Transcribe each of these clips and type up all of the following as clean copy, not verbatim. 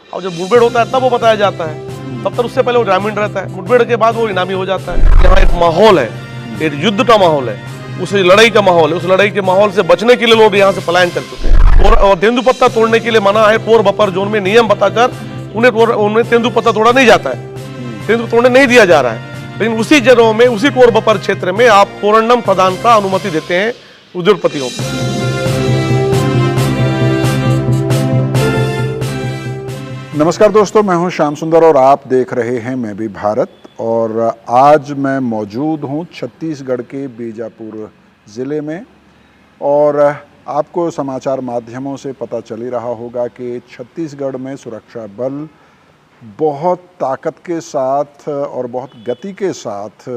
और जब मुठभेड़ होता है तब वो बताया जाता है, तब तक उससे पहले वो ग्रामीण रहता है, मुठभेड़ के बाद वो इनामी हो जाता है। यहाँ एक माहौल है, एक युद्ध का माहौल है, उस लड़ाई का माहौल है, उस लड़ाई के माहौल से बचने के लिए लोग यहाँ से पलायन कर चुके हैं। और तेंदुपत्ता तोड़ने के लिए मना है, कोर बफर जोन में नियम बताकर उन्हें तेंदुपत्ता तोड़ा नहीं जाता है, तेंदुपत्ता तोड़ने नहीं दिया जा रहा है। लेकिन उसी जगहों में, उसी कोर बफर क्षेत्र में आप पोरंडम प्रदान का अनुमति देते हैं उद्योगपतियों को। नमस्कार दोस्तों, मैं हूं श्याम सुंदर और आप देख रहे हैं मैं भी भारत। और आज मैं मौजूद हूं छत्तीसगढ़ के बीजापुर ज़िले में। और आपको समाचार माध्यमों से पता चल ही रहा होगा कि छत्तीसगढ़ में सुरक्षा बल बहुत ताकत के साथ और बहुत गति के साथ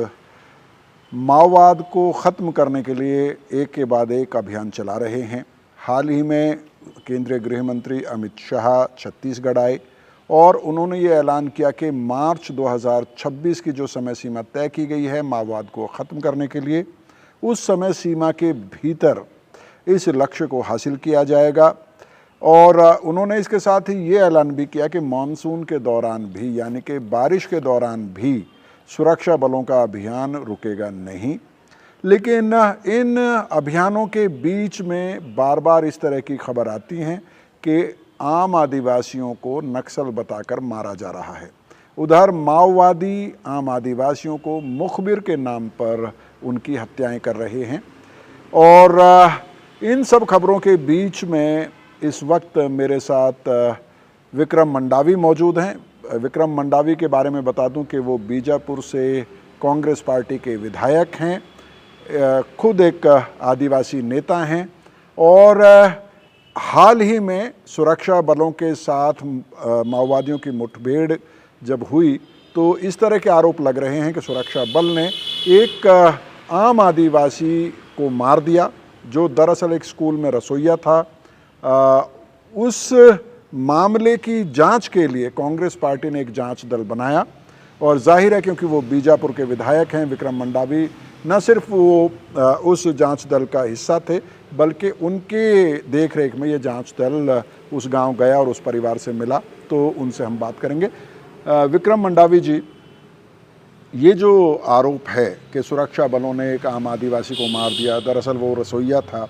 माओवाद को ख़त्म करने के लिए एक के बाद एक अभियान चला रहे हैं। हाल ही में केंद्रीय गृह मंत्री अमित शाह छत्तीसगढ़ आए और उन्होंने ये ऐलान किया कि मार्च 2026 की जो समय सीमा तय की गई है माओवाद को ख़त्म करने के लिए, उस समय सीमा के भीतर इस लक्ष्य को हासिल किया जाएगा। और उन्होंने इसके साथ ही ये ऐलान भी किया कि मानसून के दौरान भी, यानी कि बारिश के दौरान भी सुरक्षा बलों का अभियान रुकेगा नहीं। लेकिन इन अभियानों के बीच में बार बार इस तरह की खबर आती हैं कि आम आदिवासियों को नक्सल बताकर मारा जा रहा है। उधर माओवादी आम आदिवासियों को मुखबिर के नाम पर उनकी हत्याएं कर रहे हैं। और इन सब खबरों के बीच में इस वक्त मेरे साथ विक्रम मंडावी मौजूद हैं। विक्रम मंडावी के बारे में बता दूं कि वो बीजापुर से कांग्रेस पार्टी के विधायक हैं, खुद एक आदिवासी नेता हैं और हाल ही में सुरक्षा बलों के साथ माओवादियों की मुठभेड़ जब हुई तो इस तरह के आरोप लग रहे हैं कि सुरक्षा बल ने एक आम आदिवासी को मार दिया जो दरअसल एक स्कूल में रसोइया था। उस मामले की जांच के लिए कांग्रेस पार्टी ने एक जांच दल बनाया और जाहिर है क्योंकि वो बीजापुर के विधायक हैं विक्रम मंडावी, न सिर्फ वो उस जांच दल का हिस्सा थे बल्कि उनके देखरेख में ये जांच दल उस गांव गया और उस परिवार से मिला, तो उनसे हम बात करेंगे। विक्रम मंडावी जी, ये जो आरोप है कि सुरक्षा बलों ने एक आम आदिवासी को मार दिया, दरअसल वो रसोइया था,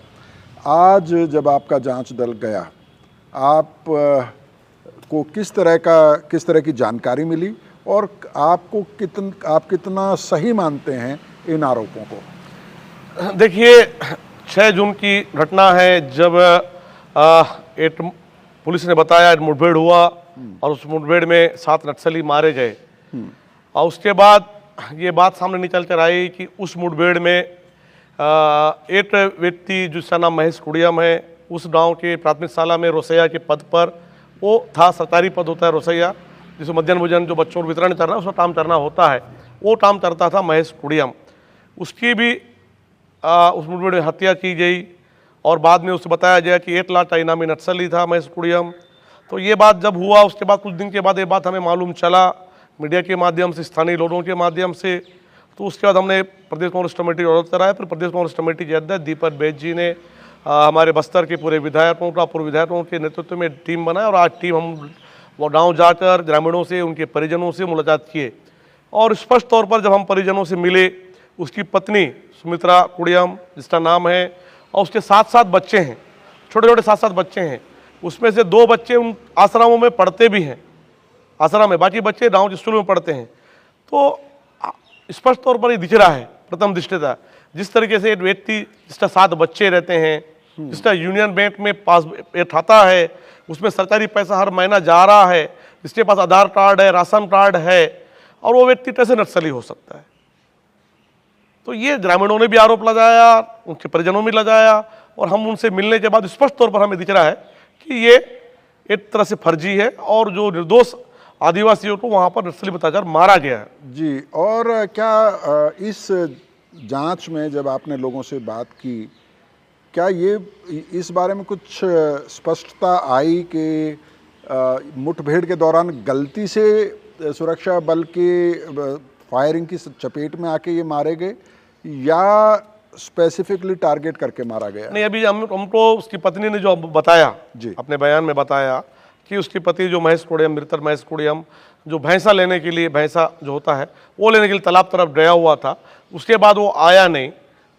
आज जब आपका जांच दल गया, आप को किस तरह की जानकारी मिली और आप कितना सही मानते हैं इन आरोपों को? देखिए, 6 जून की घटना है जब एक पुलिस ने बताया मुठभेड़ हुआ और उस मुठभेड़ में 7 नक्सली मारे गए। और उसके बाद ये बात सामने निकल कर आई कि उस मुठभेड़ में एक व्यक्ति जिसका नाम महेश कुड़ियम है, उस गांव के प्राथमिक शाला में रोसैया के पद पर वो था। सरकारी पद होता है रोसैया, जिसमें मध्याह्न भोजन जो बच्चों को वितरण करना है उसका काम करना होता है, वो काम करता था महेश कुड़ियम। उसकी भी उस मुठभेड़ में हत्या की गई और बाद में उसे बताया गया कि 1 लाख का इनामी नक्सली था महेश कुड़ियम। तो ये बात जब हुआ उसके बाद कुछ दिन के बाद ये बात हमें मालूम चला मीडिया के माध्यम से, स्थानीय लोगों के माध्यम से। तो उसके बाद हमने प्रदेश कांग्रेस कमेटी ऑर्डर कराया। फिर प्रदेश कांग्रेस कमेटी के अध्यक्ष दीपक बैज जी ने हमारे बस्तर के पूरे विधायकों का पूर्व विधायकों के नेतृत्व में टीम बनाया और आज टीम हम वो गाँव जाकर ग्रामीणों से, उनके परिजनों से मुलाकात किए और स्पष्ट तौर पर जब हम परिजनों से मिले, उसकी पत्नी सुमित्रा कुड़ियम जिसका नाम है और उसके 7 बच्चे हैं, छोटे छोटे 7 बच्चे हैं। उसमें से 2 बच्चे उन आश्रमों में पढ़ते भी हैं, आश्रम में, बाकी बच्चे गाँव के स्कूल में पढ़ते हैं। तो स्पष्ट तौर पर ये दिख रहा है प्रथम दृष्टया, जिस तरीके से एक व्यक्ति जिसका 7 बच्चे रहते हैं, जिसका यूनियन बैंक में पास खाता है, उसमें सरकारी पैसा हर महीना जा रहा है, जिसके पास आधार कार्ड है, राशन कार्ड है, और वो व्यक्ति कैसे नक्सली हो सकता है? तो ये ग्रामीणों ने भी आरोप लगाया, उनके परिजनों में लगाया और हम उनसे मिलने के बाद स्पष्ट तौर पर हमें दिख रहा है कि ये एक तरह से फर्जी है और जो निर्दोष आदिवासियों को वहां पर नक्सली बताकर मारा गया है। जी, और क्या इस जांच में जब आपने लोगों से बात की, क्या ये इस बारे में कुछ स्पष्टता आई कि मुठभेड़ के दौरान गलती से सुरक्षा बल के फायरिंग की चपेट में आके ये मारे गए या स्पेसिफिकली टारगेट करके मारा गया? नहीं, अभी हमको उसकी पत्नी ने जो बताया जी, अपने बयान में बताया कि उसकी पति जो महेश कोड़ियम, मृतर महेश कोड़ियम, जो भैंसा लेने के लिए, भैंसा जो होता है वो लेने के लिए तालाब तरफ गया हुआ था। उसके बाद वो आया नहीं,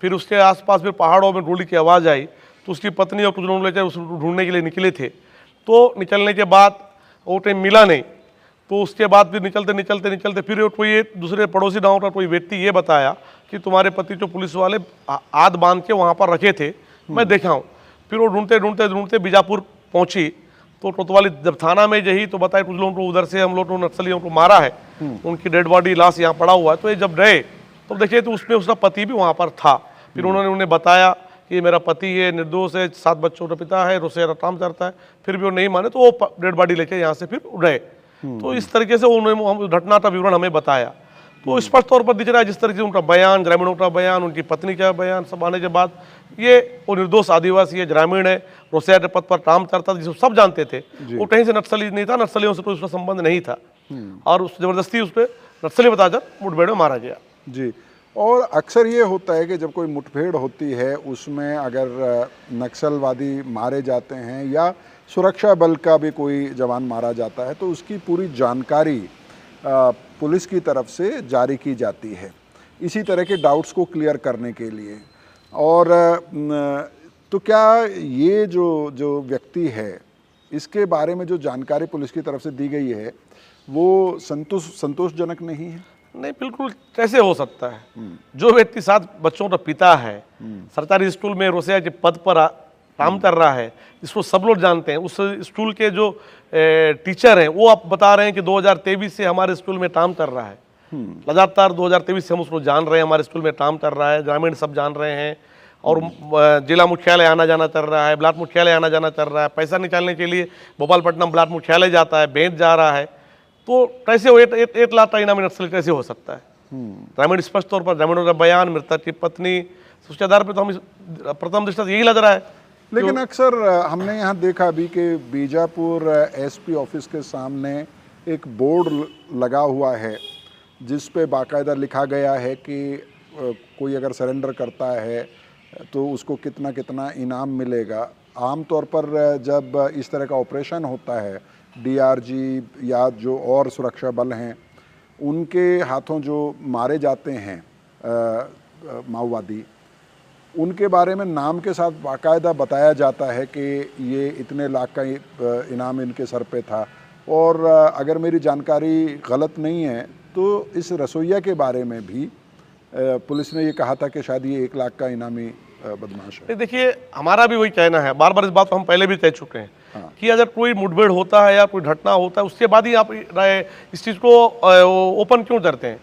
फिर उसके आसपास फिर पहाड़ों में गोली की आवाज़ आई, तो उसकी पत्नी और कुछ लोग लेकर उसको ढूंढने के लिए निकले थे। तो निकलने के बाद वो टाइम मिला नहीं, तो उसके बाद फिर निकलते निकलते निकलते फिर कोई एक दूसरे पड़ोसी गाँव का कोई व्यक्ति ये बताया कि तुम्हारे पति जो पुलिस वाले आद बांध के वहाँ पर रखे थे, मैं देखा हूँ। फिर वो ढूंढते ढूंढते ढूंढते बीजापुर पहुंची, तो कोतवाली जब थाना में गई तो बताया कुछ लोगों को उधर से हम लोग नक्सलियों को मारा है, उनकी डेड बॉडी लाश यहाँ पड़ा हुआ है। तो ये जब गए तो देखिए तो उसमें उसका पति भी वहाँ पर था। फिर उन्होंने उन्हें बताया कि मेरा पति है, निर्दोष है, 7 बच्चों का पिता है, रोसेरा काम करता है। फिर भी वो नहीं माने तो वो डेड बॉडी लेके यहाँ से फिर गए। तो इस तरीके से उन्होंने घटना का विवरण हमें बताया। तो स्पष्ट तौर पर दिख रहा है जिस तरीके से उनका बयान, ग्रामीणों का बयान, उनकी पत्नी का बयान सब आने के बाद ये वो निर्दोष आदिवासी है, ग्रामीण है, रोसिया के पद पर काम करता था, जिसको सब जानते थे। वो कहीं से नक्सली नहीं था, नक्सलियों से कोई उसका संबंध नहीं था, और उस जबरदस्ती उस पर नक्सली बताकर मुठभेड़ में मारा गया। जी, और अक्सर ये होता है कि जब कोई मुठभेड़ होती है उसमें अगर नक्सलवादी मारे जाते हैं या सुरक्षा बल का भी कोई जवान मारा जाता है तो उसकी पूरी जानकारी पुलिस की तरफ से जारी की जाती है, इसी तरह के डाउट्स को क्लियर करने के लिए। और तो क्या ये जो व्यक्ति है इसके बारे में जो जानकारी पुलिस की तरफ से दी गई है वो संतोषजनक नहीं है? नहीं, बिल्कुल कैसे हो सकता है? जो व्यक्ति 7 बच्चों का पिता है, सरकारी स्कूल में रोसिया के पद पर काम कर रहा है, इसको सब लोग जानते हैं। उस स्कूल के जो टीचर हैं वो आप बता रहे हैं कि 2023 से हमारे स्कूल में काम कर रहा है। लगातार 2023 से हम उसको जान रहे हैं, हमारे स्कूल में काम कर रहा है, ग्रामीण सब जान रहे हैं। और जिला मुख्यालय आना जाना चल रहा है, ब्लॉक मुख्यालय आना जाना चल रहा है, पैसा निकालने के लिए भोपालपट्टनम ब्लॉक मुख्यालय जाता है, बेंच जा रहा है। तो कैसे वो 1 लाख का इनामी नक्सली कैसे हो सकता है? ग्रामीण स्पष्ट तौर पर ग्रामीणों का बयान, मृतक की पत्नी, उसके आधार पर तो हम प्रथम दृष्टया यही लग रहा है। लेकिन अक्सर हमने यहाँ देखा भी कि बीजापुर एसपी ऑफिस के सामने एक बोर्ड लगा हुआ है जिस पे बाकायदा लिखा गया है कि कोई अगर सरेंडर करता है तो उसको कितना कितना इनाम मिलेगा। आमतौर पर जब इस तरह का ऑपरेशन होता है, डीआरजी या जो और सुरक्षा बल हैं उनके हाथों जो मारे जाते हैं माओवादी, उनके बारे में नाम के साथ बाकायदा बताया जाता है कि ये इतने लाख का इनाम इनके सर पे था। और अगर मेरी जानकारी गलत नहीं है तो इस रसोइया के बारे में भी पुलिस ने ये कहा था कि शायद ये 1 लाख का इनामी बदमाश है। देखिए, हमारा भी वही कहना है, बार बार इस बात को हम पहले भी कह चुके हैं। हाँ। कि अगर कोई मुठभेड़ होता है या कोई घटना होता है उसके बाद ही आप इस चीज़ को ओपन क्यों करते हैं?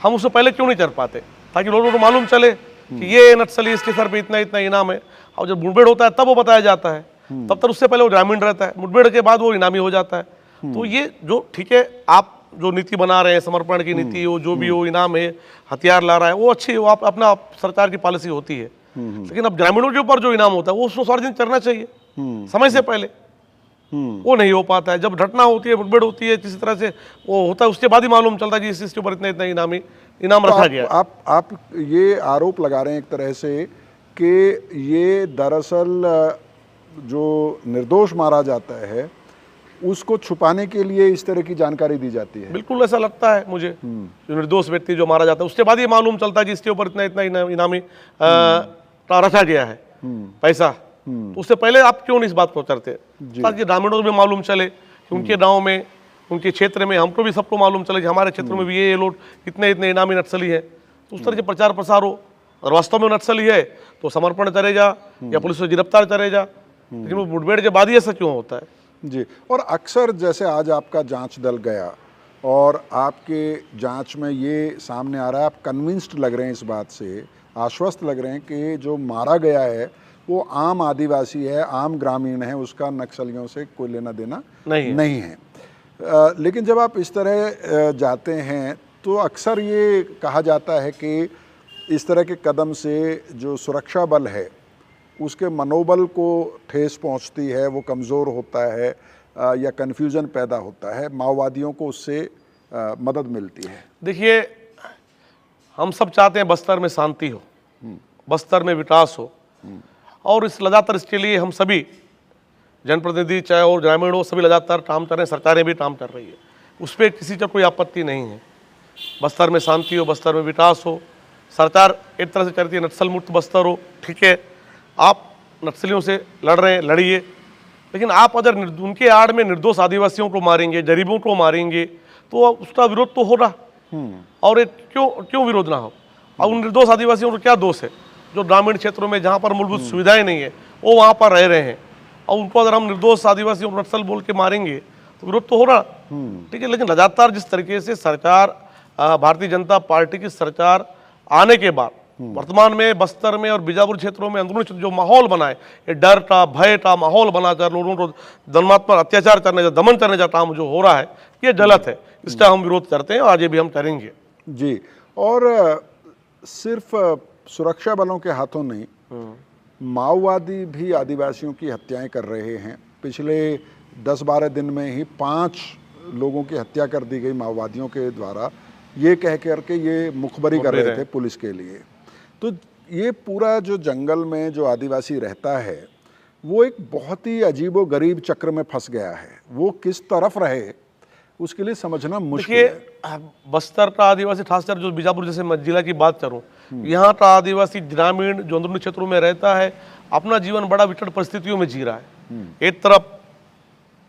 हम उससे पहले क्यों नहीं कर पाते, ताकि लोगों को मालूम चले कि ये नक्सली, इसके सर पे इतना इतना इनाम है। और जब मुठभेड़ होता है तब वो बताया जाता है, तब तक उससे पहले वो ग्रामीण रहता है, मुठभेड़ के बाद वो इनामी हो जाता है। तो ये जो ठीक है, आप जो नीति बना रहे हैं, समर्पण की नीति हो, जो भी हो, इनाम है, हथियार ला रहा है, वो अच्छी, वो अपना सरकार की पॉलिसी होती है। लेकिन अब ग्रामीणों के ऊपर जो इनाम होता है वो उसको सार्वजनिक करना चाहिए समय से पहले। वो नहीं हो पाता है। जब घटना होती है, मुठभेड़ होती है, किसी तरह से वो होता है, उसके बाद ही मालूम चलता है कि इसके ऊपर इतना इतना इनाम रखा गया। आप ये आरोप लगा रहे हैं एक तरह से कि ये दरअसल जो निर्दोष मारा जाता है उसको छुपाने के लिए इस तरह की जानकारी दी जाती है। बिल्कुल ऐसा लगता है मुझे। जो निर्दोष व्यक्ति जो मारा जाता है उसके बाद ये मालूम चलता है कि इसके ऊपर इतना इतना इनामी रखा गया है पैसा। तो उससे पहले आप क्यों नहीं इस बात को करते, ताकि ग्रामीणों को भी मालूम चले कि उनके गाँव में, उनके क्षेत्र में, हमको भी सबको मालूम चले कि हमारे क्षेत्र में भी ये लोग इतने इतने इनामी नक्सली है। तो उस तरह के प्रचार प्रसार हो। और वास्तव में नक्सली है तो समर्पण करेगा या पुलिस से गिरफ्तार करेगा, लेकिन वो मुठभेड़ के बाद ही ऐसा क्यों होता है? जी, और अक्सर जैसे आज आपका जांच दल गया और आपके जांच में ये सामने आ रहा है, आप कन्विंस्ड लग रहे हैं, इस बात से आश्वस्त लग रहे हैं कि जो मारा गया है वो आम आदिवासी है, आम ग्रामीण है, उसका नक्सलियों से कोई लेना देना नहीं है। लेकिन जब आप इस तरह जाते हैं तो अक्सर ये कहा जाता है कि इस तरह के कदम से जो सुरक्षा बल है उसके मनोबल को ठेस पहुंचती है, वो कमज़ोर होता है या कन्फ्यूज़न पैदा होता है, माओवादियों को उससे मदद मिलती है। देखिए, हम सब चाहते हैं बस्तर में शांति हो, बस्तर में विकास हो, और इस लगातार इसके लिए हम सभी जनप्रतिनिधि चाहे और ग्रामीण हो, सभी लगातार काम कर रहे हैं, सरकारें भी काम कर रही है, उस पर किसी का कोई आपत्ति नहीं है। बस्तर में शांति हो, बस्तर में विकास हो, सरकार एक तरह से चाहती है नक्सल मुक्त बस्तर हो, ठीक है, आप नक्सलियों से लड़ रहे हैं, लड़िए, लेकिन आप अगर उनके आड़ में निर्दोष आदिवासियों को मारेंगे, गरीबों को मारेंगे, तो उसका विरोध तो होगा। और ये क्यों विरोध ना हो? और उन निर्दोष आदिवासियों को क्या दोष है जो ग्रामीण क्षेत्रों में जहाँ पर मूलभूत सुविधाएं नहीं है वो वहाँ पर रह रहे हैं, और उनको अगर हम निर्दोष आदिवासियों को नक्सल बोल के मारेंगे तो विरोध तो होगा, ठीक है। लेकिन लगातार जिस तरीके से सरकार, भारतीय जनता पार्टी की सरकार आने के बाद वर्तमान में बस्तर में और बीजापुर क्षेत्रों में अंदरूनी जो माहौल बना है, ये डर का, भय का माहौल बनाकर लोगों को धर्मात्मक अत्याचार करने का, दमन करने का काम जो हो रहा है, ये गलत है। इसका हम विरोध करते हैं और आगे भी हम करेंगे जी। और सिर्फ सुरक्षा बलों के हाथों नहीं, माओवादी भी आदिवासियों की हत्याएं कर रहे हैं। पिछले 10-12 दिन में ही 5 लोगों की हत्या कर दी गई माओवादियों के द्वारा, ये कह करके ये मुखबरी कर रहे थे पुलिस के लिए। तो ये पूरा जो जंगल में जो आदिवासी रहता है वो एक बहुत ही अजीबो गरीब चक्र में फंस गया है। वो किस तरफ रहे उसके लिए समझना मुश्किल है। बस्तर का आदिवासी, खासकर जो बीजापुर जैसे जिला की बात करूं, यहाँ का आदिवासी ग्रामीण जो अंदरूनी क्षेत्रों में रहता है, अपना जीवन बड़ा विकट परिस्थितियों में जी रहा है। एक तरफ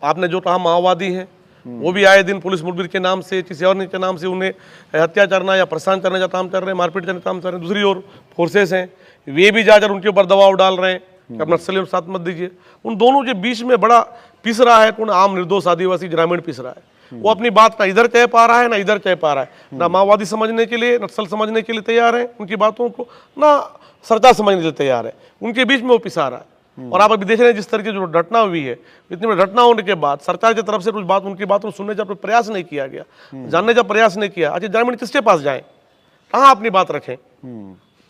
आपने जो कहा माओवादी हैं, वो भी आए दिन पुलिस मुखबिर के नाम से, किसी और के नाम से उन्हें हत्या करना या परेशान करने का काम कर रहे हैं, मारपीट करने का काम कर रहे हैं। दूसरी ओर फोर्सेस हैं, वे भी जाकर उनके ऊपर दबाव डाल रहे हैं कि आप नक्सलियों के साथ मत दीजिए। उन दोनों के बीच में बड़ा पिस रहा है, कौन? आम निर्दोष आदिवासी ग्रामीण पिस रहा है। वो अपनी बात ना इधर कह पा रहा है ना इधर कह पा रहा है, ना माओवादी समझने के लिए, नक्सल समझने के लिए तैयार है उनकी बातों को, ना सरकार समझने के लिए तैयार है। उनके बीच में वो पिसा रहा है। और आप अभी देख रहे हैं जिस तरीके जो घटना हुई है, इतनी बड़ी घटना होने के बाद सरकार की तरफ से कुछ बात, उनकी बातों को सुनने का कोई प्रयास नहीं किया गया, जानने का प्रयास नहीं किया। अच्छा, ग्रामीण किसके पास जाएं, कहाँ अपनी बात रखें?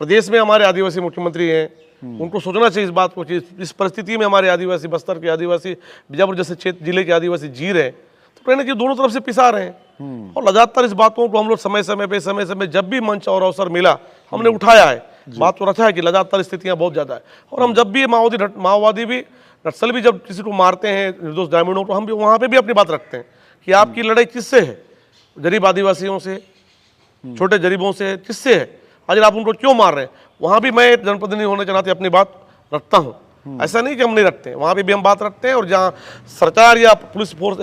प्रदेश में हमारे आदिवासी मुख्यमंत्री हैं, उनको सोचना चाहिए इस बात को कि इस परिस्थिति में हमारे आदिवासी, बस्तर के आदिवासी, बीजापुर जैसे क्षेत्र जिले के आदिवासी जी रहे हैं, तो कहने की दोनों तरफ से पिसा रहे हैं। और लगातार इस बातों को हम लोग समय समय जब भी मंच और अवसर मिला हमने उठाया है। बात तो रखा है कि लगातार स्थितियां बहुत ज्यादा है, और हम जब भी माओवादी भी, नक्सल भी जब किसी को मारते हैं, निर्दोष ग्रामीणों को, हम भी वहां पे भी अपनी बात रखते हैं कि आपकी लड़ाई किससे है? गरीब आदिवासियों से, छोटे गरीबों से, किससे है? आज आप उनको क्यों मार रहे हैं? वहां भी मैं जनप्रतिनिधि होने के नाते अपनी बात रखता हूँ। ऐसा नहीं कि हम नहीं रखते हैं, वहां पे भी हम बात रखते हैं। और जहाँ सरकार या पुलिस फोर्स,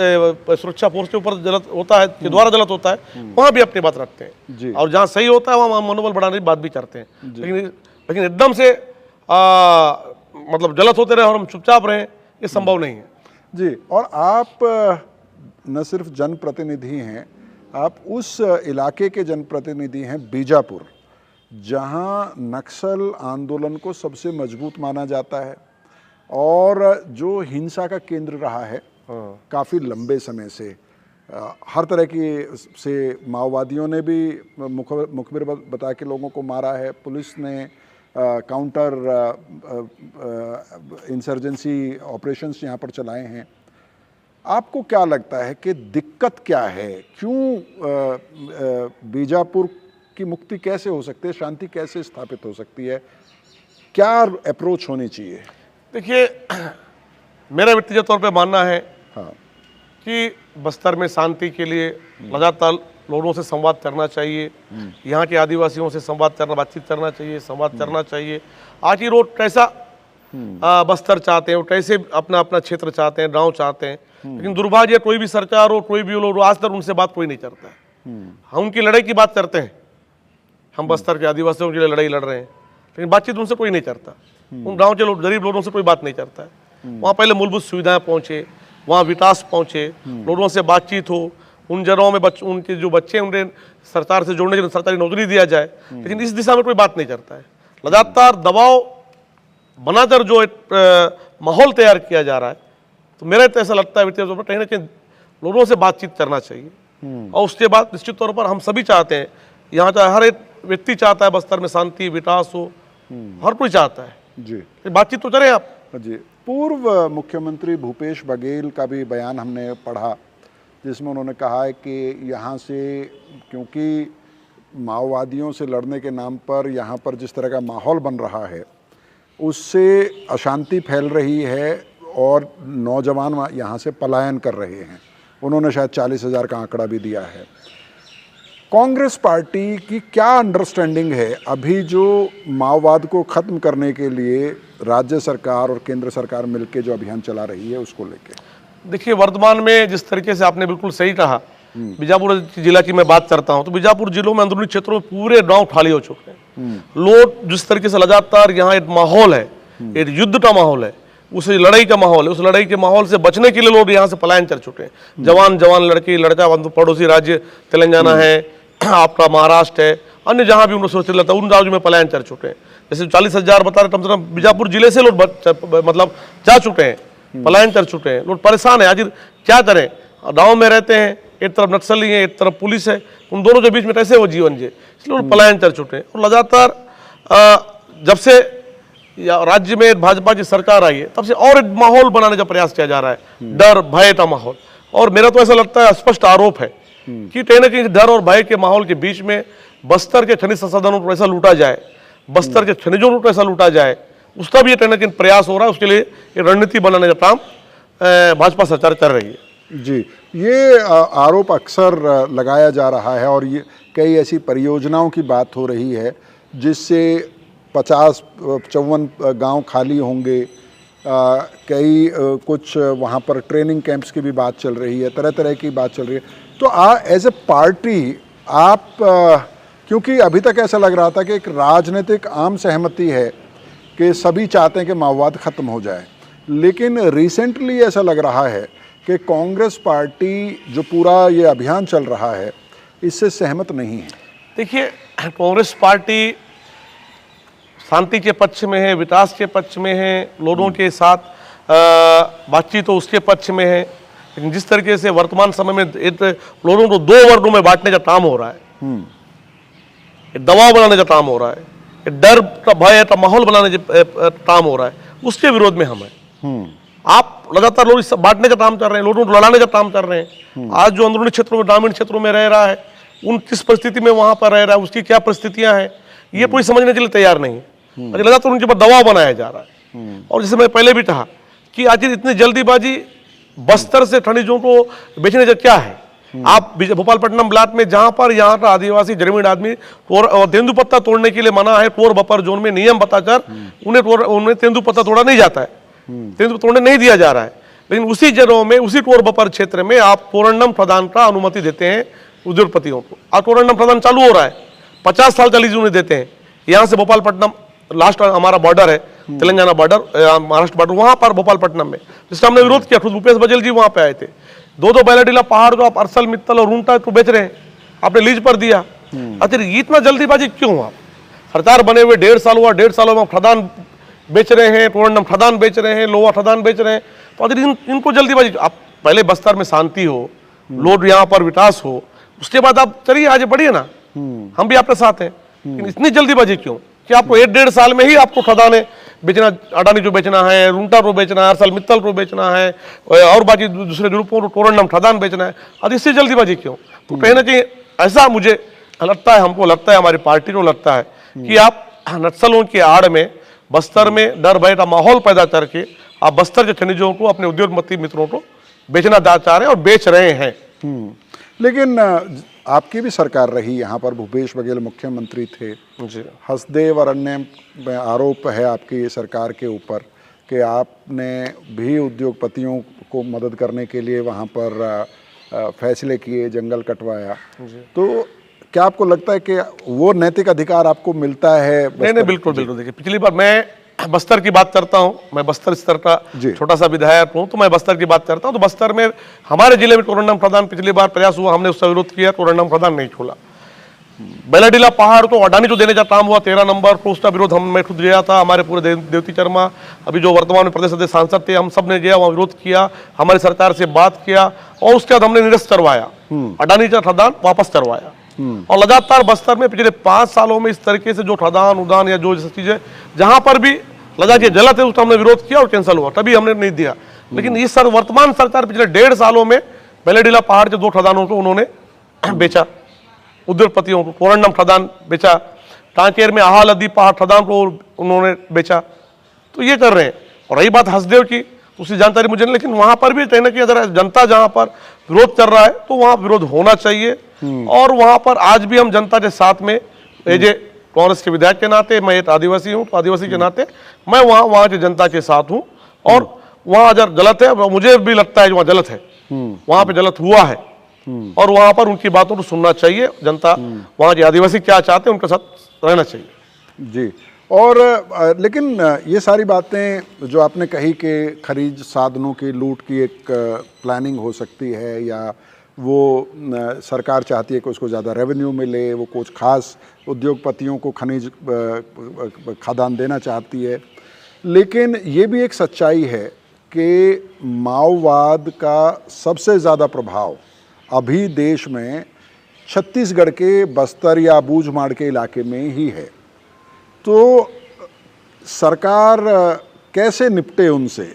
सुरक्षा फोर्स के ऊपर गलत होता है, के द्वारा गलत होता है, वहां भी अपनी बात रखते हैं। और जहाँ सही होता है वहाँ मनोबल बढ़ाने की बात भी करते हैं। लेकिन एकदम से मतलब गलत होते रहे और हम चुपचाप रहे, ये संभव नहीं है जी। और आप न सिर्फ जनप्रतिनिधि हैं, आप उस इलाके के जनप्रतिनिधि हैं बीजापुर, जहां नक्सल आंदोलन को सबसे मजबूत माना जाता है और जो हिंसा का केंद्र रहा है काफ़ी लंबे समय से। हर तरह की से माओवादियों ने भी मुखबिर बता के लोगों को मारा है, पुलिस ने काउंटर इंसर्जेंसी ऑपरेशंस यहाँ पर चलाए हैं। आपको क्या लगता है कि दिक्कत क्या है? क्यों बीजापुर की मुक्ति कैसे हो सकती है, शांति कैसे स्थापित हो सकती है, क्या अप्रोच होनी चाहिए? देखिए, मेरा व्यक्तिगत तौर पे मानना है हाँ, कि बस्तर में शांति के लिए लगातार लोगों से संवाद करना चाहिए, यहाँ के आदिवासियों से संवाद करना, बातचीत करना चाहिए, संवाद करना चाहिए। आखिर वो कैसा बस्तर चाहते हैं, वो कैसे अपना अपना क्षेत्र चाहते हैं, गांव चाहते हैं। लेकिन दुर्भाग्य, कोई भी सरकार हो, कोई भी लोग, आज तक उनसे बात कोई नहीं करता है। हम उनकी लड़ाई की बात करते हैं, हम बस्तर के आदिवासियों के लिए लड़ाई लड़ रहे हैं, लेकिन बातचीत उनसे कोई नहीं करता। उन गांव के लोग, गरीब लोगों से कोई बात नहीं करता है। वहाँ पहले मूलभूत सुविधाएं पहुंचे, वहाँ विकास पहुंचे, लोगों से बातचीत हो, उन जगहों में उनके जो बच्चे हैं उन्हें सरकार से जोड़ने के लिए सरकारी नौकरी दिया जाए, लेकिन इस दिशा में कोई बात नहीं करता है। लगातार दबाव बनाकर जो माहौल तैयार किया जा रहा है, तो मेरा तो ऐसा लगता है कहीं ना कहीं लोगों से बातचीत करना चाहिए। और उसके बाद निश्चित तौर पर हम सभी चाहते हैं, यहाँ का हर एक व्यक्ति चाहता है बस्तर में शांति विकास हो, हर कोई चाहता है जी। बातचीत तो करें आप जी। पूर्व मुख्यमंत्री भूपेश बघेल का भी बयान हमने पढ़ा, जिसमें उन्होंने कहा है कि यहाँ से, क्योंकि माओवादियों से लड़ने के नाम पर यहाँ पर जिस तरह का माहौल बन रहा है, उससे अशांति फैल रही है और नौजवान यहाँ से पलायन कर रहे हैं। उन्होंने शायद 40,000 का आंकड़ा भी दिया है। कांग्रेस पार्टी की क्या अंडरस्टैंडिंग है अभी जो माओवाद को ख़त्म करने के लिए राज्य सरकार और केंद्र सरकार मिलकर जो अभियान चला रही है उसको लेके? देखिए, वर्तमान में जिस तरीके से आपने बिल्कुल सही कहा, बीजापुर जिला की मैं बात करता हूं तो बीजापुर जिलों में अंदरूनी क्षेत्रों में पूरे गांव खाली हो चुके हैं। लोग जिस तरीके से लगातार यहाँ एक माहौल है, एक युद्ध का माहौल है, उस लड़ाई का माहौल है, उस लड़ाई के माहौल से बचने के लिए लोग यहाँ से पलायन कर चुके हैं। जवान लड़की लड़का पड़ोसी राज्य तेलंगाना है, आपका महाराष्ट्र है, अन्य जहां भी उन्हें सुरक्षित लगता है उन राज्यों में पलायन कर चुके हैं। जैसे 40,000 बता रहे, कम से कम बीजापुर जिले से लोग मतलब जा चुके हैं, पलायन कर चुके हैं। लोग परेशान है, आखिर क्या करें? गाँव में रहते हैं, एक तरफ नक्सली है, एक तरफ पुलिस है, उन दोनों के बीच में कैसे वो जीवन जिए? इसलिए लोग पलायन कर चुके हैं। और लगातार जब से राज्य में भाजपा की सरकार आई है तब से और एक माहौल बनाने का प्रयास किया जा रहा है, डर भय का माहौल। और मेरा तो ऐसा लगता है, स्पष्ट आरोप है कि कहीं ना कहीं डर और भय के माहौल के बीच में बस्तर के खनिज संसाधनों को ऐसा लूटा जाए, बस्तर के खनिजों को ऐसा लूटा जाए, उसका भी कहीं ना कहीं प्रयास हो रहा है। उसके लिए रणनीति बनाने का काम भाजपा सरकार कर रही है। जी, ये आरोप अक्सर लगाया जा रहा है और ये कई ऐसी परियोजनाओं की बात हो रही है जिससे 50-54 गांव खाली होंगे। कई कुछ वहाँ पर ट्रेनिंग कैंप्स की भी बात चल रही है, तरह तरह की बात चल रही है। तो एज ए पार्टी आप क्योंकि अभी तक ऐसा लग रहा था कि एक राजनीतिक आम सहमति है कि सभी चाहते हैं कि माओवाद ख़त्म हो जाए, लेकिन रिसेंटली ऐसा लग रहा है कि कांग्रेस पार्टी जो पूरा ये अभियान चल रहा है इससे सहमत नहीं है। देखिए, कांग्रेस पार्टी शांति के पक्ष में है, विकास के पक्ष में है, लोगों के साथ बातचीत तो उसके पक्ष में है। लेकिन जिस तरीके से वर्तमान समय में लोगों को दो वर्गों में बांटने का काम हो रहा है, दबाव बनाने का काम हो रहा है, डर का भय का माहौल बनाने का काम हो रहा है, उसके विरोध में हम हैं। आप लगातार लोग इस बांटने का काम कर रहे हैं, लोगों को लड़ाने का काम कर रहे हैं। आज जो अंदरूनी क्षेत्रों में, ग्रामीण क्षेत्रों में रह रहा है, उन किस परिस्थिति में वहां पर रह रहा है, उसकी क्या परिस्थितियां हैं, ये कोई समझने के लिए तैयार नहीं है। लगातार उनके ऊपर दबाव बनाया जा रहा है। और जैसे मैं पहले भी कहा कि आखिर इतनी जल्दीबाजी बस्तर से खनिजों को बेचने का क्या है? आप भोपालपट्टनम ब्लॉक में जहां पर यहाँ का आदिवासी ग्रामीण आदमी तेंदुपत्ता तोड़ने के लिए मना है, टोर बफर जोन में नियम बताकर उन्हें तेंदुपत्ता तोड़ा नहीं जाता है, तेंदु तोड़ने नहीं दिया जा रहा है। लेकिन उसी जगहों में, उसी टोर बफर क्षेत्र में आप तोरंडम प्रदान का अनुमति देते हैं उद्योगपतियों को। और तोरंडम प्रदान चालू हो रहा है, 50 साल का लीज उन्हें देते हैं। यहाँ से भोपालपट्टनम लास्ट हमारा बॉर्डर है, तेलंगाना बॉर्डर, महाराष्ट्र बॉर्डर, वहां पर भोपालपट्टनम में जिसका हमने विरोध किया, खुद भूपेश बघेल जी वहां पे आए थे। दो बैलाडीला पहाड़ जो आप अरसल मित्तल और रूंटा को बेच रहे हैं, आपने लीज पर दिया। अच्छा, इतना जल्दीबाजी क्यों हुआ? सरकार बने हुए 1.5 साल हुआ, 1.5 सालों में खदान बेच रहे हैं, तोरंडम खदान बेच रहे हैं, लोहा खदान बेच रहे हैं। तो अगर इनको जल्दीबाजी, आप पहले बस्तर में शांति हो, लोग यहाँ पर विकास हो, उसके बाद आप चलिए आगे बढ़िए ना, हम भी आपके साथ हैं। लेकिन इतनी जल्दीबाजी क्यों कि आपको 1-1.5 साल में ही आपको खदाने बेचना, अडानी जो बेचना है, रूंटा को बेचना है, अरसल मित्तल को बेचना है, और बाकी दूसरे ग्रुपों को तोरंडम खदान बेचना है? अब इससे जल्दीबाजी क्यों? तो कहीं ना कहीं ऐसा मुझे लगता है, हमको लगता है, हमारी पार्टी को लगता है कि आप नक्सलों की आड़ में बस्तर में डर भय का माहौल पैदा करके आप बस्तर के खनिजों को अपने उद्योगपति मित्रों को बेचना चाह रहे हैं और बेच रहे हैं। लेकिन आपकी भी सरकार रही, यहाँ पर भूपेश बघेल मुख्यमंत्री थे जी। हसदेव और अन्य आरोप है आपकी सरकार के ऊपर कि आपने भी उद्योगपतियों को मदद करने के लिए वहाँ पर फैसले किए, जंगल कटवाया। तो क्या आपको लगता है कि वो नैतिक अधिकार आपको मिलता है? नहीं, बिल्कुल बिल्कुल। देखिए, पिछली बार मैं बस्तर की बात करता हूं, मैं बस्तर स्तर का छोटा सा विधायक हूं, तो मैं बस्तर की बात करता हूं। तो बस्तर में हमारे जिले में तोरंडम प्रदान पिछली बार प्रयास हुआ, हमने उसका विरोध किया, तोरंडम प्रदान नहीं खोला। बेलाडीला पहाड़ तो अडानी जो देने का काम हुआ 13 नंबर को, उसका विरोध मैं खुद गया था, हमारे पूरे देवती शर्मा अभी जो वर्तमान में प्रदेश अध्यक्ष सांसद थे, हम सब ने गया वहाँ विरोध किया, हमारी सरकार से बात किया और उसके बाद हमने निरस्त करवाया, अडानी का खदान वापस करवाया। और लगातार बस्तर में पिछले 5 सालों में इस तरीके से जो खदान उदान या जो चीजें जहां पर भी लगा के जला थे उसका हमने विरोध किया और कैंसिल हुआ, तभी हमने नहीं दिया। लेकिन इस वर्तमान सरकार पिछले 1.5 सालों में बेलाडीला पहाड़ के 2 खदानों को उन्होंने बेचा, उद्योगपतियों को तोरंडम खदान बेचा, कांकेर में आहालदी पहाड़ खदान को उन्होंने बेचा। तो ये कर रहे हैं। और रही बात हसदेव की, उसकी जानकारी मुझे नहीं, लेकिन वहां पर भी कहीं ना कहीं अगर जनता जहां पर विरोध कर रहा है तो वहां विरोध होना चाहिए। और वहां पर आज भी हम जनता के साथ में, एज ए कांग्रेस के विधायक के नाते, मैं एक आदिवासी हूं तो आदिवासी के नाते मैं वहां की जनता के साथ हूं। और वहां अगर गलत है, मुझे भी लगता है कि वहां गलत है, वहां पे गलत हुआ है, और वहां पर उनकी बातों को सुनना चाहिए। जनता, वहां के आदिवासी क्या चाहते हैं उनके साथ रहना चाहिए। जी। और लेकिन ये सारी बातें जो आपने कही कि खनिज साधनों की लूट की एक प्लानिंग हो सकती है, या वो सरकार चाहती है कि उसको ज़्यादा रेवेन्यू मिले, वो कुछ खास उद्योगपतियों को खनिज खादान देना चाहती है, लेकिन ये भी एक सच्चाई है कि माओवाद का सबसे ज़्यादा प्रभाव अभी देश में छत्तीसगढ़ के बस्तर या बूझमाड़ के इलाके में ही है। तो सरकार कैसे निपटे उनसे,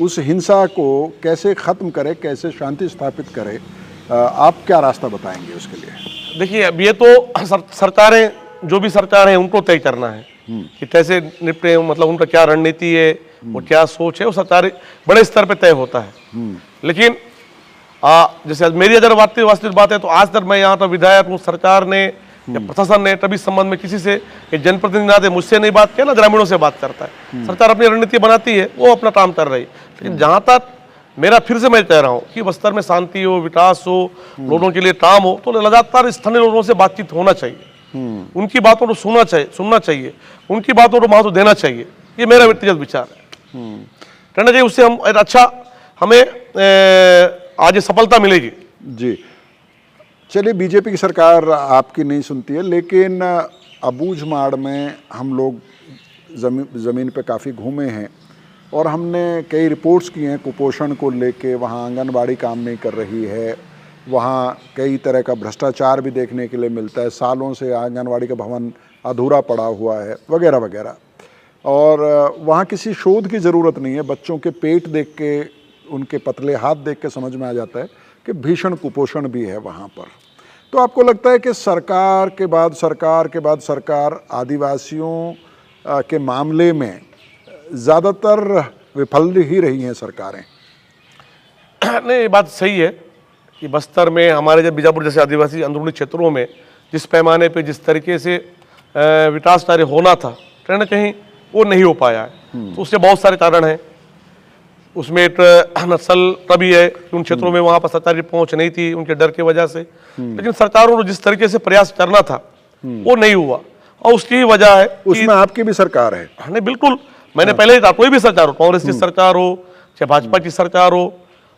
उस हिंसा को कैसे ख़त्म करे, कैसे शांति स्थापित करे, आप क्या रास्ता बताएंगे उसके लिए? देखिए, अब ये तो सरकारें, जो भी सरकार है उनको तय करना है कि कैसे निपटे, मतलब उनका क्या रणनीति है, वो क्या सोच है, वो सरकारी बड़े स्तर पे तय होता है। लेकिन जैसे मेरी अगर वास्तविक बात है तो आज तक मैं यहाँ पर विधायक हूँ, सरकार ने या प्रशासन ने कभी संबंध में किसी से, जनप्रतिनिधि ना दे, मुझसे नहीं बात किया ना ग्रामीणों से बात करता है। सरकार अपनी रणनीति बनाती है, वो अपना काम कर रही है। लेकिन जहां तक मेरा, फिर से मैं कह रहा हूँ कि बस्तर में शांति हो, विकास हो, लोगों के लिए काम हो, तो लगातार स्थानीय लोगों से बातचीत होना चाहिए, उनकी बातों को सुनना चाहिए, उनकी बातों को महत्व देना चाहिए। ये मेरा व्यक्तिगत विचार है। कहना चाहिए, उससे हम अच्छा, हमें आज सफलता मिलेगी। जी। चलिए, बीजेपी की सरकार आपकी नहीं सुनती है, लेकिन अबूझमाड़ में हम लोग ज़मीन पे काफ़ी घूमे हैं और हमने कई रिपोर्ट्स की हैं कुपोषण को लेके। वहाँ आंगनबाड़ी काम नहीं कर रही है, वहाँ कई तरह का भ्रष्टाचार भी देखने के लिए मिलता है, सालों से आंगनबाड़ी का भवन अधूरा पड़ा हुआ है, वगैरह वगैरह। और वहाँ किसी शोध की ज़रूरत नहीं है, बच्चों के पेट देख के, उनके पतले हाथ देख के समझ में आ जाता है कि भीषण कुपोषण भी है वहाँ पर। तो आपको लगता है कि सरकार के बाद सरकार आदिवासियों के मामले में ज़्यादातर विफल ही रही हैं सरकारें? नहीं, ये बात सही है कि बस्तर में, हमारे जब बीजापुर जैसे आदिवासी अंदरूनी क्षेत्रों में जिस पैमाने पे, जिस तरीके से विकास कार्य होना था, कहीं ना कहीं वो नहीं हो पाया है। तो उससे बहुत सारे कारण हैं। उसमें एक नक्सल तभी है कि उन क्षेत्रों में वहां पर सरकारी पहुंच नहीं थी, उनके डर की वजह से। लेकिन सरकारों को जिस तरीके से प्रयास करना था वो नहीं हुआ, और उसकी वजह है उसमें आपकी भी सरकार है। नहीं, बिल्कुल, मैंने पहले ही कहा, कोई भी सरकार हो, कांग्रेस की सरकार हो चाहे भाजपा की सरकार हो,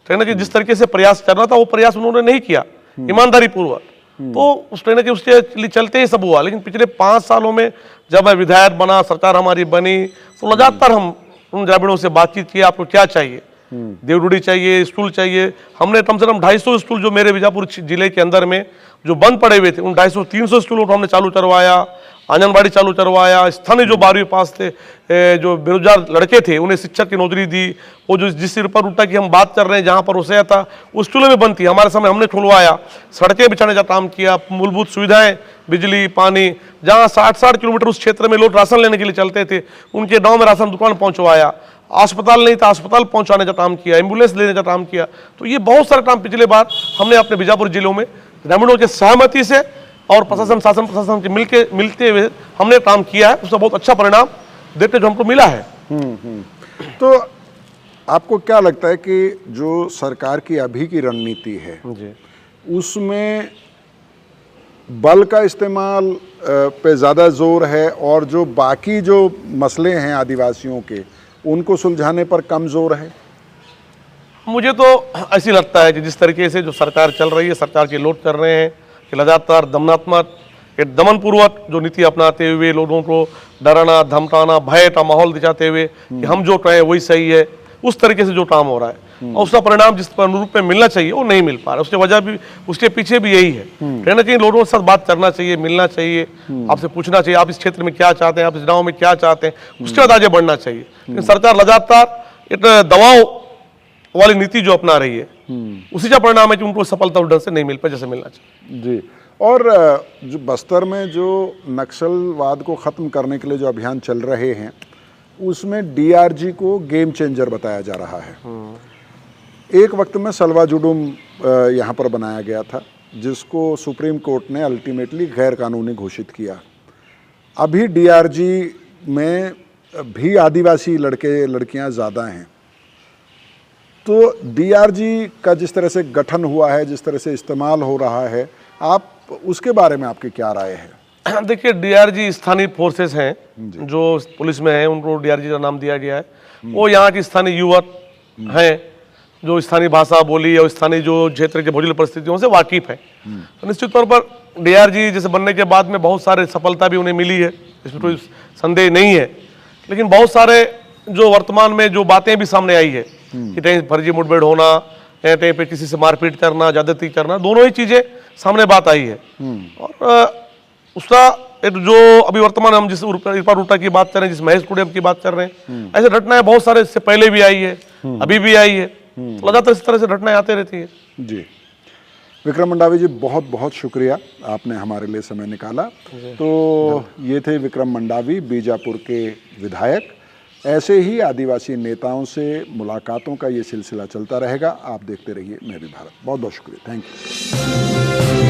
कहना कि जिस तरीके से प्रयास करना था वो प्रयास उन्होंने नहीं किया ईमानदारी पूर्वक। तो उस कहना कि उसके चलते ही सब हुआ। लेकिन पिछले 5 सालों में जब मैं विधायक बना, सरकार हमारी बनी, तो लगातार हम उन ग्रामीणों से बातचीत की, आपको क्या चाहिए, देवडुडी चाहिए, स्कूल चाहिए। हमने कम से कम 250 स्कूल जो मेरे बीजापुर जिले के अंदर में जो बंद पड़े हुए थे, उन 250-300 स्कूलों को हमने चालू करवाया, आंगनबाड़ी चालू करवाया। स्थानीय जो 12वीं पास थे, जो बेरोजगार लड़के थे, उन्हें शिक्षक की नौकरी दी। वो जो जिस सिर पर उठा की हम बात कर रहे हैं, जहाँ पर उसे था, उस स्कूलों में बंद थी, हमारे समय हमने खुलवाया। सड़कें बिछाने का काम किया, मूलभूत सुविधाएं, बिजली, पानी, जहाँ 60-60 किलोमीटर उस क्षेत्र में लोग राशन लेने के लिए चलते थे, उनके गाँव में राशन दुकान पहुँचवाया। अस्पताल नहीं था, अस्पताल पहुँचाने का काम किया, एम्बुलेंस लेने का काम किया। तो ये बहुत सारा काम पिछले बार हमने अपने बीजापुर जिलों में ग्रामीणों के सहमति से और प्रशासन, शासन प्रशासन के मिलते हुए हमने काम किया है। उसका बहुत अच्छा परिणाम देते जो हमको मिला है। तो आपको क्या लगता है कि जो सरकार की अभी की रणनीति है जी, उसमें बल का इस्तेमाल पे ज़्यादा जोर है, और जो बाकी जो मसले हैं आदिवासियों के, उनको सुलझाने पर कम जोर है? मुझे तो ऐसी लगता है कि जिस तरीके से जो सरकार चल रही है, सरकार के लोग कर रहे हैं कि लगातार दमनात्मक, एक दमनपूर्वक जो नीति अपनाते हुए लोगों को डराना, धमकाना, भय का माहौल दिखाते हुए कि हम जो कहें वही सही है, उस तरीके से जो काम हो रहा है, और उसका परिणाम जिस अनुरूप में मिलना चाहिए वो नहीं मिल पा रहा है। उसकी वजह भी, उसके पीछे भी यही है। कहीं ना कहीं लोगों के साथ बात करना चाहिए, मिलना चाहिए, आपसे पूछना चाहिए आप इस क्षेत्र में क्या चाहते हैं, आप इस गाँव में क्या चाहते हैं, उसके बाद आगे बढ़ना चाहिए। लेकिन सरकार लगातार एक दबाव वाली नीति जो अपना रही है, उसी का परिणाम है कि उनको सफलता उस ढंग से नहीं मिल पाई जैसे मिलना चाहिए। जी। और जो बस्तर में जो नक्सलवाद को ख़त्म करने के लिए जो अभियान चल रहे हैं, उसमें डीआरजी को गेम चेंजर बताया जा रहा है। एक वक्त में सलवा जुडुम यहाँ पर बनाया गया था, जिसको सुप्रीम कोर्ट ने अल्टीमेटली गैर कानूनी घोषित किया। अभी डीआरजी में भी आदिवासी लड़के लड़कियाँ ज़्यादा हैं, तो डीआरजी का जिस तरह से गठन हुआ है, जिस तरह से इस्तेमाल हो रहा है, आप उसके बारे में आपकी क्या राय है? देखिए, डीआरजी स्थानीय फोर्सेस हैं जो पुलिस में हैं, उनको डीआरजी का नाम दिया गया है। वो यहाँ की स्थानीय युवक हैं जो स्थानीय भाषा बोली और स्थानीय जो क्षेत्र के भौगोलिक परिस्थितियों से वाकिफ है। तो निश्चित तौर पर डीआरजी जैसे बनने के बाद में बहुत सारे सफलता भी उन्हें मिली है, इसमें कोई संदेह नहीं है। लेकिन बहुत सारे जो वर्तमान में जो बातें भी सामने आई है कि कहीं फर्जी मुठभेड़ होना या कहीं पे किसी से मारपीट करना, ज्यादती करना, दोनों ही चीजें सामने बात आई है। और उसका एक जो अभी वर्तमान हम जिस इरफान रूटा की बात कर रहे हैं, जिस महेश कुडेम की बात कर रहे हैं, ऐसे घटनाएं बहुत सारे इससे पहले भी आई है, अभी भी आई है, लगातार इस तरह से घटनाएं आते रहती है। जी, विक्रम मंडावी जी, बहुत बहुत शुक्रिया, आपने हमारे लिए समय निकाला। तो ये थे विक्रम मंडावी, बीजापुर के विधायक। ऐसे ही आदिवासी नेताओं से मुलाकातों का ये सिलसिला चलता रहेगा। आप देखते रहिए मैं भी भारत। बहुत बहुत शुक्रिया, थैंक यू।